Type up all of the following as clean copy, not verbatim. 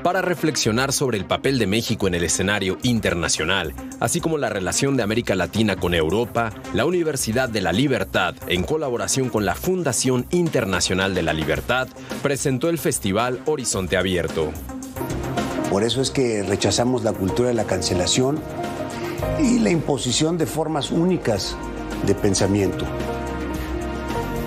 Para reflexionar sobre el papel de México en el escenario internacional, así como la relación de América Latina con Europa, la Universidad de la Libertad, en colaboración con la Fundación Internacional de la Libertad, presentó el festival Horizonte Abierto. Por eso es que rechazamos la cultura de la cancelación y la imposición de formas únicas de pensamiento.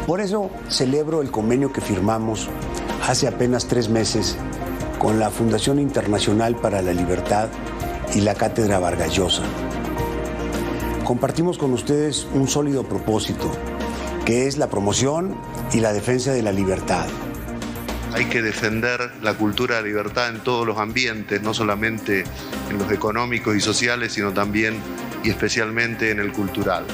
Por eso celebro el convenio que firmamos hace apenas 3 meses con la Fundación Internacional para la Libertad y la Cátedra Vargas Llosa. Compartimos con ustedes un sólido propósito, que es la promoción y la defensa de la libertad. Hay que defender la cultura de libertad en todos los ambientes, no solamente en los económicos y sociales, sino también y especialmente en el cultural.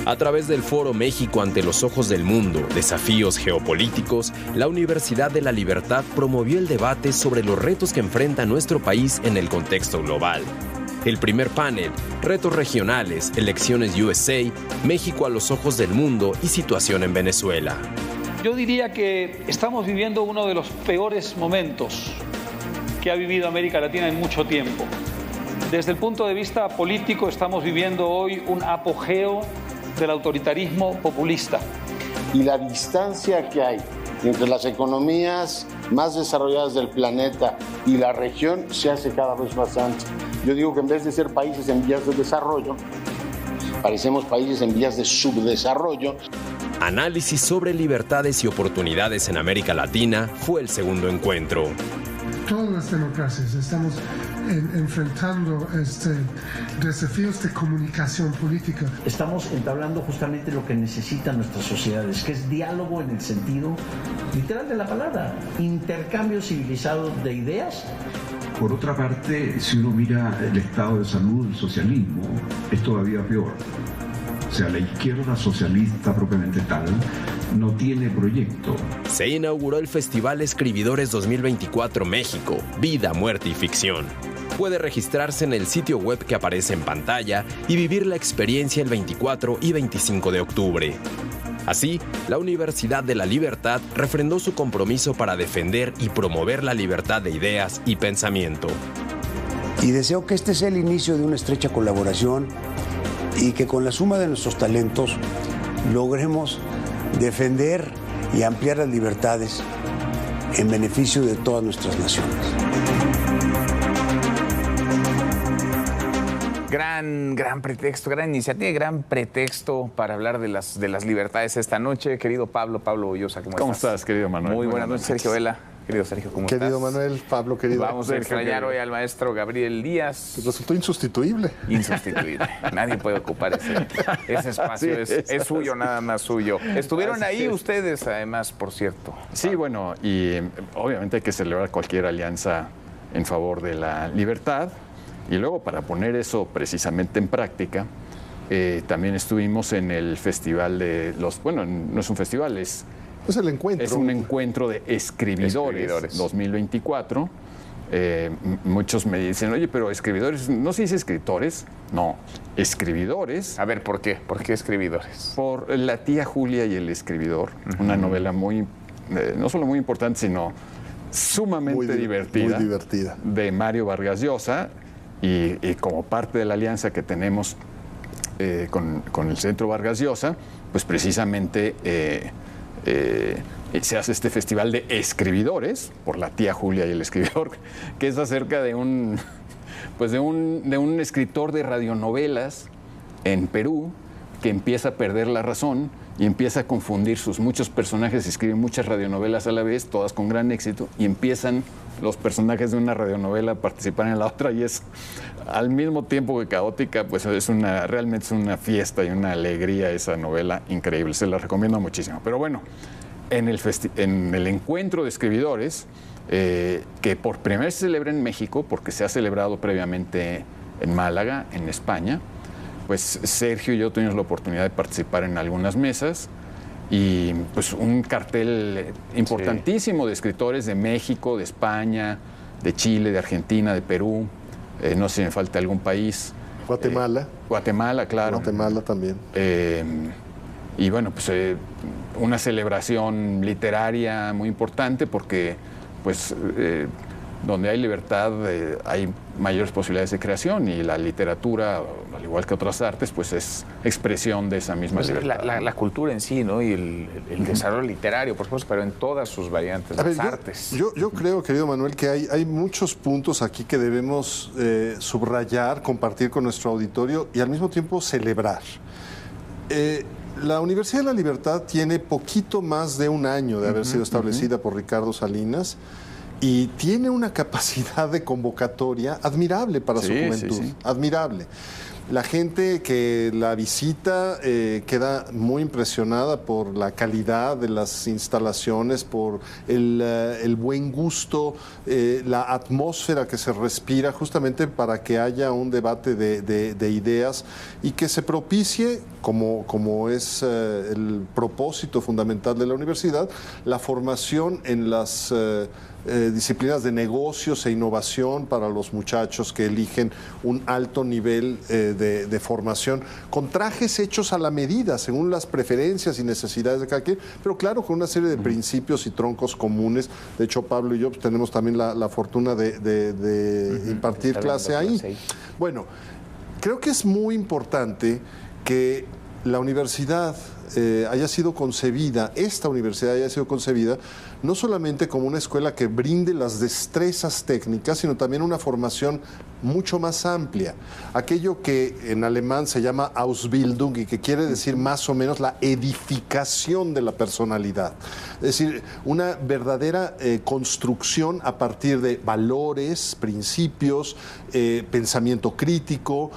A través del foro México ante los ojos del mundo, desafíos geopolíticos, la Universidad de la Libertad promovió el debate sobre los retos que enfrenta nuestro país en el contexto global. El primer panel, retos regionales, elecciones USA, México a los ojos del mundo y situación en Venezuela. Yo diría que estamos viviendo uno de los peores momentos que ha vivido América Latina en mucho tiempo. Desde el punto de vista político, estamos viviendo hoy un apogeo del autoritarismo populista. Y la distancia que hay entre las economías más desarrolladas del planeta y la región se hace cada vez más ancha. Yo digo que en vez de ser países en vías de desarrollo, parecemos países en vías de subdesarrollo. Análisis sobre libertades y oportunidades en América Latina fue el segundo encuentro. Todas las democracias estamos enfrentando desafíos de comunicación política. Estamos entablando justamente lo que necesitan nuestras sociedades, que es diálogo en el sentido literal de la palabra, intercambio civilizado de ideas. Por otra parte, si uno mira el estado de salud del socialismo, es todavía peor. O sea, la izquierda socialista propiamente tal no tiene proyecto. Se inauguró el Festival Escribidores 2024 México, Vida, Muerte y Ficción. Puede registrarse en el sitio web que aparece en pantalla y vivir la experiencia el 24 y 25 de octubre. Así, la Universidad de la Libertad refrendó su compromiso para defender y promover la libertad de ideas y pensamiento. Y deseo que este sea el inicio de una estrecha colaboración y que con la suma de nuestros talentos logremos defender y ampliar las libertades en beneficio de todas nuestras naciones. Gran pretexto, gran iniciativa, gran pretexto para hablar de las libertades esta noche. Querido Pablo Bollosa, ¿cómo estás, querido Manuel? Muy buenas noches, Sergio Vela. Querido Sergio, ¿cómo estás? Querido Manuel, Pablo, querido. Vamos a extrañar hoy al maestro Gabriel Díaz. Resultó insustituible. Insustituible. Nadie puede ocupar ese espacio. Sí, es suyo, nada más suyo. Estuvieron ahí ustedes, además, por cierto. Sí, bueno, y obviamente hay que celebrar cualquier alianza en favor de la libertad. Y luego, para poner eso precisamente en práctica, también estuvimos en el festival de los... Bueno, no es un festival, es el encuentro. Es un encuentro de escribidores 2024. Muchos me dicen, oye, pero escribidores, ¿no se dice escritores? No, escribidores. A ver, ¿por qué? ¿Por qué escribidores? Por La tía Julia y el escribidor, una novela muy, no solo muy importante, sino sumamente divertida. Muy divertida. De Mario Vargas Llosa, y como parte de la alianza que tenemos con el Centro Vargas Llosa, pues precisamente... se hace este festival de escribidores por La tía Julia y el escribidor, que es acerca de un escritor de radionovelas en Perú que empieza a perder la razón y empieza a confundir sus muchos personajes, escribe muchas radionovelas a la vez, todas con gran éxito, y empiezan los personajes de una radionovela a participar en la otra, y es al mismo tiempo que caótica, pues realmente es una fiesta y una alegría esa novela increíble, se la recomiendo muchísimo. Pero bueno, en el encuentro de escribidores, que por primera vez se celebra en México, porque se ha celebrado previamente en Málaga, en España, pues Sergio y yo tuvimos la oportunidad de participar en algunas mesas, y pues un cartel importantísimo de escritores de México, de España, de Chile, de Argentina, de Perú, no sé si me falta algún país. Guatemala. Guatemala, claro. Guatemala también. Y bueno, pues una celebración literaria muy importante porque pues donde hay libertad hay mayores posibilidades de creación, y la literatura, al igual que otras artes, pues es expresión de esa misma libertad. La cultura en sí, ¿no? Y el desarrollo literario, por supuesto, pero en todas sus variantes, las artes. Yo creo, querido Manuel, que hay muchos puntos aquí que debemos subrayar, compartir con nuestro auditorio y al mismo tiempo celebrar. La Universidad de la Libertad tiene poquito más de un año de haber sido establecida por Ricardo Salinas, y tiene una capacidad de convocatoria admirable para su juventud, admirable. La gente que la visita queda muy impresionada por la calidad de las instalaciones, por el buen gusto, la atmósfera que se respira, justamente para que haya un debate de ideas y que se propicie, como es el propósito fundamental de la universidad, la formación en las disciplinas de negocios e innovación para los muchachos que eligen un alto nivel de formación, con trajes hechos a la medida, según las preferencias y necesidades de cada quien, pero claro, con una serie de principios y troncos comunes. De hecho, Pablo y yo pues, tenemos también la fortuna de impartir clase ahí. Bueno, creo que es muy importante que la universidad haya sido concebida, esta universidad haya sido concebida, no solamente como una escuela que brinde las destrezas técnicas, sino también una formación mucho más amplia. Aquello que en alemán se llama Ausbildung y que quiere decir más o menos la edificación de la personalidad. Es decir, una verdadera construcción a partir de valores, principios, pensamiento crítico,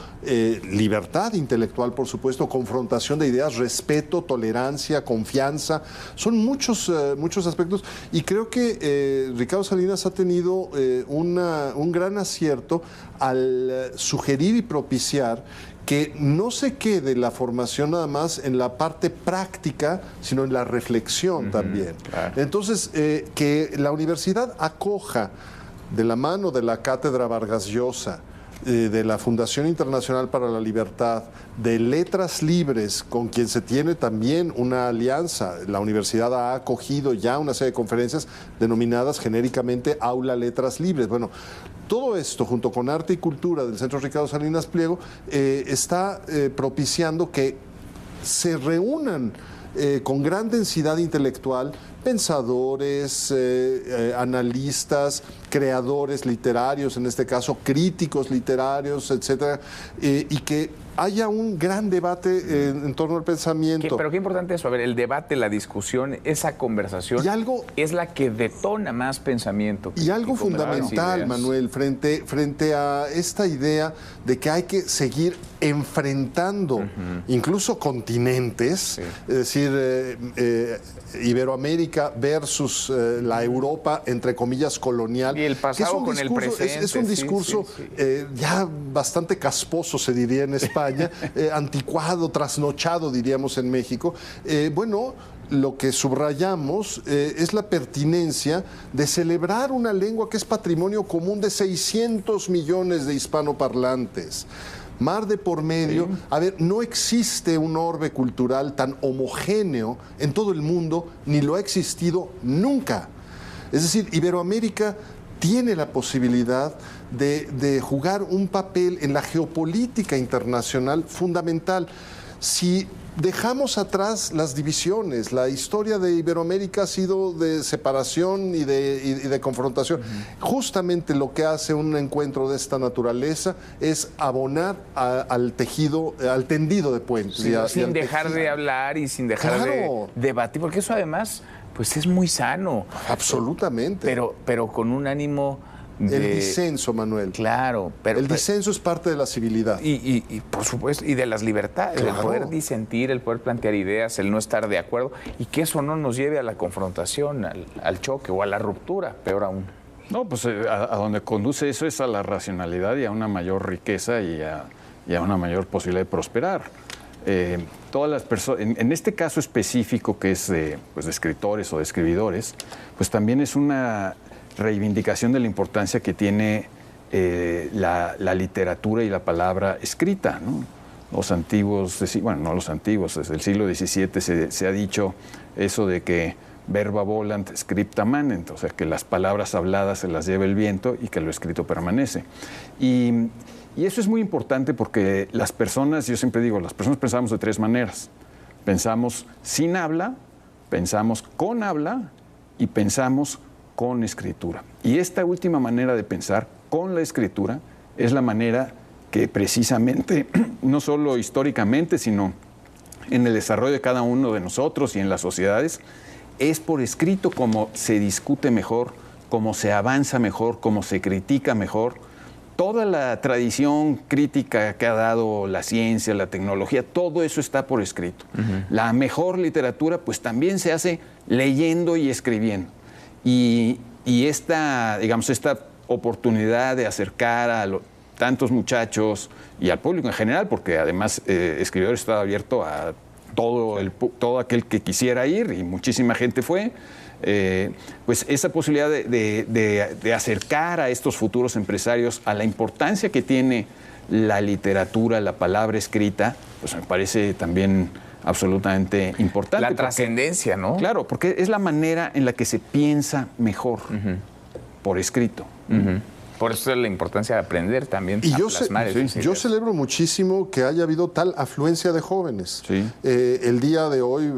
libertad intelectual, por supuesto, confrontación de ideas, respeto, tolerancia, confianza. Son muchos aspectos, y creo que Ricardo Salinas ha tenido un gran acierto al sugerir y propiciar que no se quede la formación nada más en la parte práctica, sino en la reflexión también. Claro. Entonces, que la universidad acoja de la mano de la Cátedra Vargas Llosa, de la Fundación Internacional para la Libertad, de Letras Libres, con quien se tiene también una alianza. La universidad ha acogido ya una serie de conferencias denominadas genéricamente Aula Letras Libres. Bueno, todo esto, junto con Arte y Cultura del Centro Ricardo Salinas Pliego, está propiciando que se reúnan con gran densidad intelectual pensadores, analistas, creadores literarios, en este caso críticos literarios, etcétera, y que haya un gran debate en torno al pensamiento. Pero qué importante eso, a ver, el debate, la discusión, esa conversación es la que detona más pensamiento. Y algo fundamental, Manuel, frente a esta idea de que hay que seguir enfrentando incluso continentes, es decir, Iberoamérica versus la Europa, entre comillas, colonial. Y el pasado con el presente. Es un discurso ya bastante casposo, se diría en España, anticuado, trasnochado, diríamos en México. Bueno, lo que subrayamos es la pertinencia de celebrar una lengua que es patrimonio común de 600 millones de hispanoparlantes. Mar de por medio. A ver, no existe un orbe cultural tan homogéneo en todo el mundo, ni lo ha existido nunca. Es decir, Iberoamérica tiene la posibilidad de jugar un papel en la geopolítica internacional fundamental. Si dejamos atrás las divisiones, la historia de Iberoamérica ha sido de separación y de confrontación. Justamente lo que hace un encuentro de esta naturaleza es abonar al tejido, al tendido de puentes. Sin dejar de hablar y sin dejar de debatir, porque eso además pues es muy sano. Absolutamente. Pero con un ánimo el disenso, Manuel. Claro, pero el disenso es parte de la civilidad. Y por supuesto, y de las libertades, el poder disentir, el poder plantear ideas, el no estar de acuerdo, y que eso no nos lleve a la confrontación, al choque o a la ruptura, peor aún. No, pues a donde conduce eso es a la racionalidad y a una mayor riqueza y a una mayor posibilidad de prosperar. Todas las personas, en este caso específico que es de escritores o de escribidores, pues también es una reivindicación de la importancia que tiene la literatura y la palabra escrita, ¿no? los antiguos, bueno, no los antiguos, desde el siglo XVII se ha dicho eso de que verba volant, scripta manent, o sea, que las palabras habladas se las lleva el viento y que lo escrito permanece. Y eso es muy importante porque las personas, yo siempre digo, las personas pensamos de tres maneras. Pensamos sin habla, pensamos con habla y pensamos con escritura. Y esta última manera de pensar, con la escritura, es la manera que precisamente, no solo históricamente, sino en el desarrollo de cada uno de nosotros y en las sociedades, es por escrito como se discute mejor, como se avanza mejor, como se critica mejor. Toda la tradición crítica que ha dado la ciencia, la tecnología, todo eso está por escrito. La mejor literatura pues también se hace leyendo y escribiendo. Y esta, digamos, esta oportunidad de acercar a tantos muchachos y al público en general, porque además Escribidor está abierto a todo aquel que quisiera ir, y muchísima gente fue, pues esa posibilidad de acercar a estos futuros empresarios a la importancia que tiene la literatura, la palabra escrita, pues me parece también absolutamente importante. La trascendencia, ¿no? Claro, porque es la manera en la que se piensa mejor por escrito. Por eso es la importancia de aprender también y a plasmar esas ideas. Yo celebro muchísimo que haya habido tal afluencia de jóvenes. Sí. El día de hoy,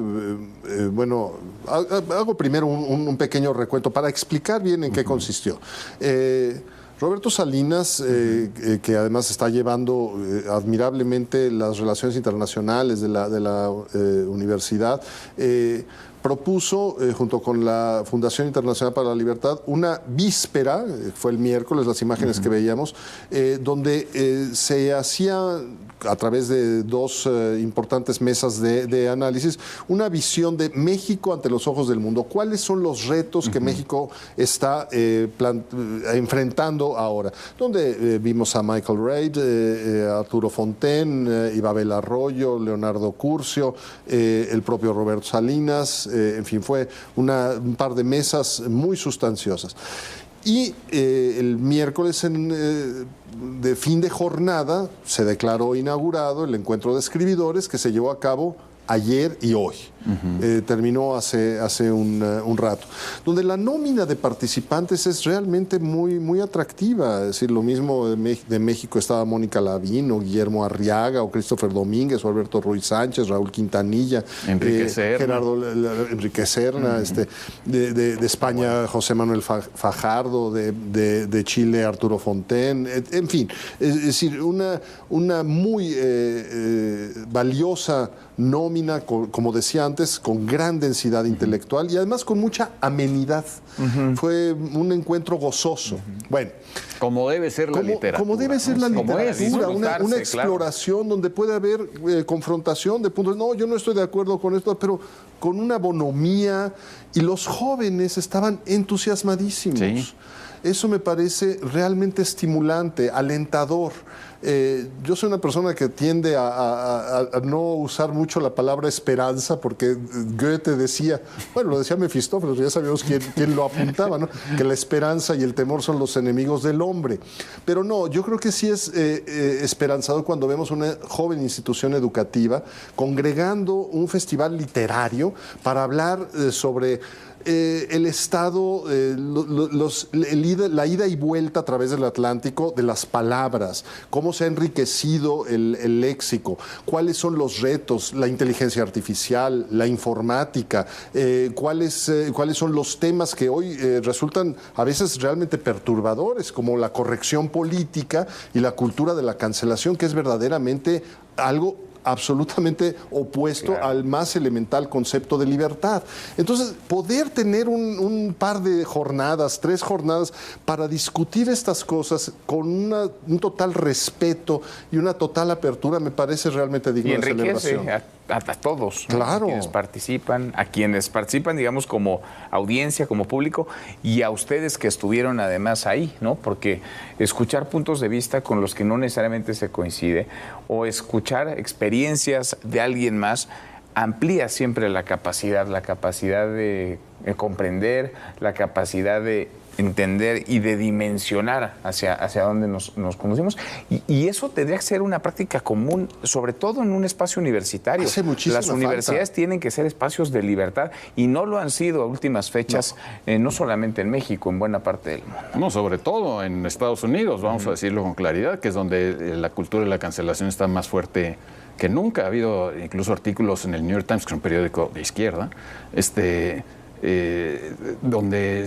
bueno, hago primero un pequeño recuento para explicar bien en qué consistió. Roberto Salinas, que además está llevando admirablemente las relaciones internacionales de la universidad, propuso, junto con la Fundación Internacional para la Libertad, una víspera, fue el miércoles, las imágenes que veíamos, donde se hacía, a través de dos importantes mesas de análisis, una visión de México ante los ojos del mundo. ¿Cuáles son los retos que México está enfrentando ahora? Donde vimos a Michael Reid, Arturo Fontaine, Ibabel Arroyo, Leonardo Curcio, el propio Roberto Salinas, en fin, fue un par de mesas muy sustanciosas. Y el miércoles de fin de jornada se declaró inaugurado el encuentro de escribidores que se llevó a cabo ayer y hoy. Terminó hace un rato, donde la nómina de participantes es realmente muy atractiva. Es decir, lo mismo de México estaba Mónica Lavín, o Guillermo Arriaga, o Christopher Domínguez, o Alberto Ruiz Sánchez, Raúl Quintanilla, Gerardo Enrique Serna, de España José Manuel Fajardo, de Chile Arturo Fontaine, en fin, es decir, una muy valiosa nómina, como decía antes, con gran densidad intelectual y además con mucha amenidad. Fue un encuentro gozoso. Bueno, como debe ser la literatura. Como debe ser la literatura, una exploración donde puede haber confrontación de puntos. No, yo no estoy de acuerdo con esto, pero con una bonomía, y los jóvenes estaban entusiasmadísimos. Sí. Eso me parece realmente estimulante, alentador. Yo soy una persona que tiende a no usar mucho la palabra esperanza, porque Goethe decía, bueno, lo decía Mefistófeles, ya sabíamos quién lo apuntaba, ¿no? Que la esperanza y el temor son los enemigos del hombre. Pero no, yo creo que sí es esperanzador cuando vemos una joven institución educativa congregando un festival literario para hablar sobre el estado, la ida y vuelta a través del Atlántico de las palabras, cómo se ha enriquecido el léxico, cuáles son los retos, la inteligencia artificial, la informática, cuáles son los temas que hoy resultan a veces realmente perturbadores, como la corrección política y la cultura de la cancelación, que es verdaderamente algo absolutamente opuesto al más elemental concepto de libertad. Entonces, poder tener un par de jornadas, 3 jornadas, para discutir estas cosas con un total respeto y una total apertura, me parece realmente digno de celebración. A todos, claro, ¿no? A quienes participan, digamos, como audiencia, como público, y a ustedes que estuvieron además ahí, ¿no? Porque escuchar puntos de vista con los que no necesariamente se coincide, o escuchar experiencias de alguien más, amplía siempre la capacidad de comprender, la capacidad de entender y de dimensionar hacia dónde nos conducimos. Y eso tendría que ser una práctica común, sobre todo en un espacio universitario. Hace muchísima Las universidades falta. tienen que ser espacios de libertad y no lo han sido a últimas fechas, no solamente en México, en buena parte del mundo. No, sobre todo en Estados Unidos, vamos a decirlo con claridad, que es donde la cultura de la cancelación está más fuerte que nunca. Ha habido incluso artículos en el New York Times, que es un periódico de izquierda, donde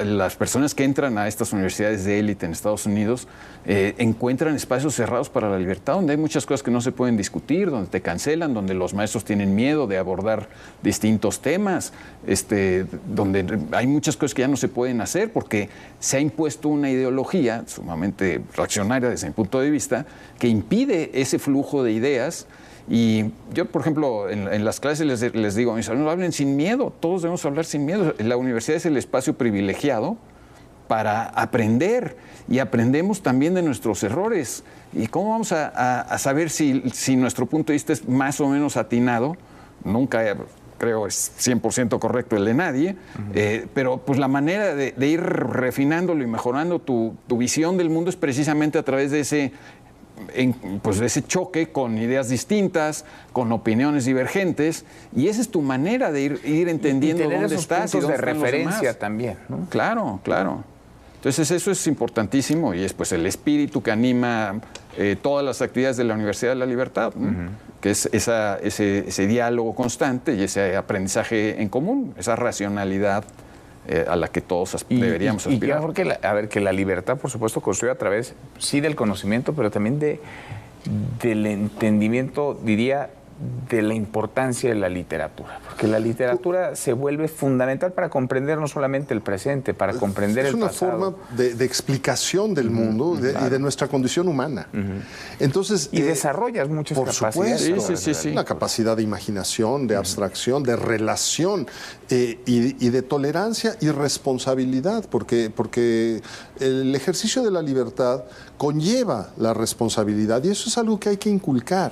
las personas que entran a estas universidades de élite en Estados Unidos encuentran espacios cerrados para la libertad, donde hay muchas cosas que no se pueden discutir, donde te cancelan, donde los maestros tienen miedo de abordar distintos temas, donde hay muchas cosas que ya no se pueden hacer porque se ha impuesto una ideología sumamente reaccionaria desde mi punto de vista que impide ese flujo de ideas. Y yo, por ejemplo, en las clases les digo a mis alumnos, hablen sin miedo, todos debemos hablar sin miedo. La universidad es el espacio privilegiado para aprender y aprendemos también de nuestros errores. ¿Y cómo vamos a saber si nuestro punto de vista es más o menos atinado? Nunca creo es 100% correcto el de nadie, pero pues la manera de ir refinándolo y mejorando tu visión del mundo es precisamente a través de ese choque con ideas distintas, con opiniones divergentes, y esa es tu manera de ir entendiendo dónde estás y dónde de referencia también, ¿no? Claro, claro. Entonces eso es importantísimo y es pues el espíritu que anima todas las actividades de la Universidad de la Libertad, ¿no? Que es ese diálogo constante y ese aprendizaje en común, esa racionalidad a la que todos deberíamos aspirar. Y creo que la libertad, por supuesto, construye a través, sí, del conocimiento, pero también del entendimiento, diría, de la importancia de la literatura. Porque la literatura se vuelve fundamental para comprender no solamente el presente, para comprender el pasado. Es una forma de explicación del mundo y de nuestra condición humana. Entonces, y desarrollas muchas capacidades. Por supuesto, una capacidad de imaginación, de abstracción, de relación y de tolerancia y responsabilidad, porque el ejercicio de la libertad conlleva la responsabilidad y eso es algo que hay que inculcar.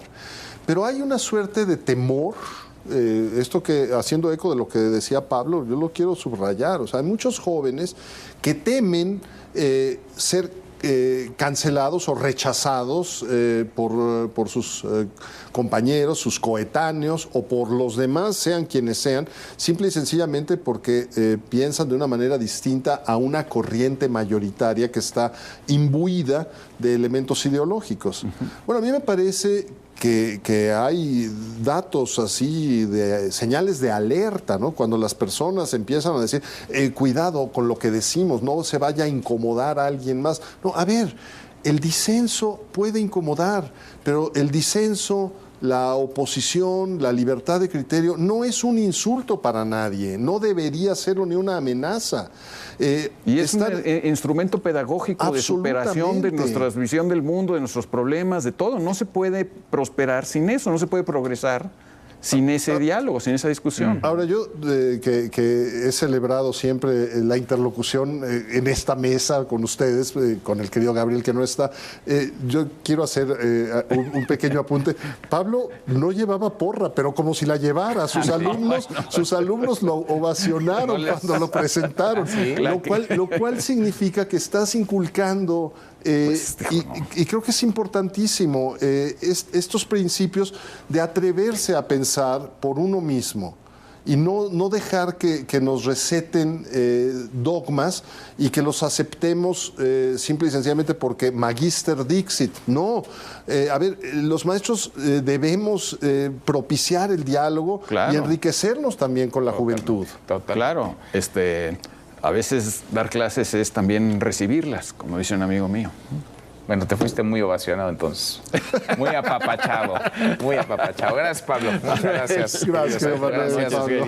Pero hay una suerte de temor, esto que, haciendo eco de lo que decía Pablo, yo lo quiero subrayar. O sea, hay muchos jóvenes que temen ser cancelados o rechazados por sus compañeros, sus coetáneos o por los demás, sean quienes sean, simple y sencillamente porque piensan de una manera distinta a una corriente mayoritaria que está imbuida de elementos ideológicos. Bueno, a mí me parece que hay datos así, de señales de alerta, ¿no? Cuando las personas empiezan a decir, cuidado con lo que decimos, no se vaya a incomodar a alguien más. No, a ver, el disenso puede incomodar, pero el disenso, la oposición, la libertad de criterio no es un insulto para nadie, no debería ser ni una amenaza. Y es un instrumento pedagógico de superación de nuestra visión del mundo, de nuestros problemas, de todo. No se puede prosperar sin eso, no se puede progresar sin ese diálogo, sin esa discusión. Ahora, yo que he celebrado siempre la interlocución en esta mesa con ustedes, con el querido Gabriel que no está, yo quiero hacer un pequeño apunte. Pablo no llevaba porra, pero como si la llevara. Sus alumnos lo ovacionaron cuando lo presentaron, sí, lo cual significa que estás inculcando y creo que es importantísimo estos principios de atreverse a pensar por uno mismo y no dejar que nos receten dogmas y que los aceptemos simple y sencillamente porque Magister Dixit. No, a ver, los maestros debemos propiciar el diálogo, claro, y enriquecernos también con la juventud. Claro, a veces dar clases es también recibirlas, como dice un amigo mío. Bueno, te fuiste muy ovacionado entonces. Muy apapachado. Muy apapachado. Gracias, Pablo. Muchas gracias. Gracias, Pablo.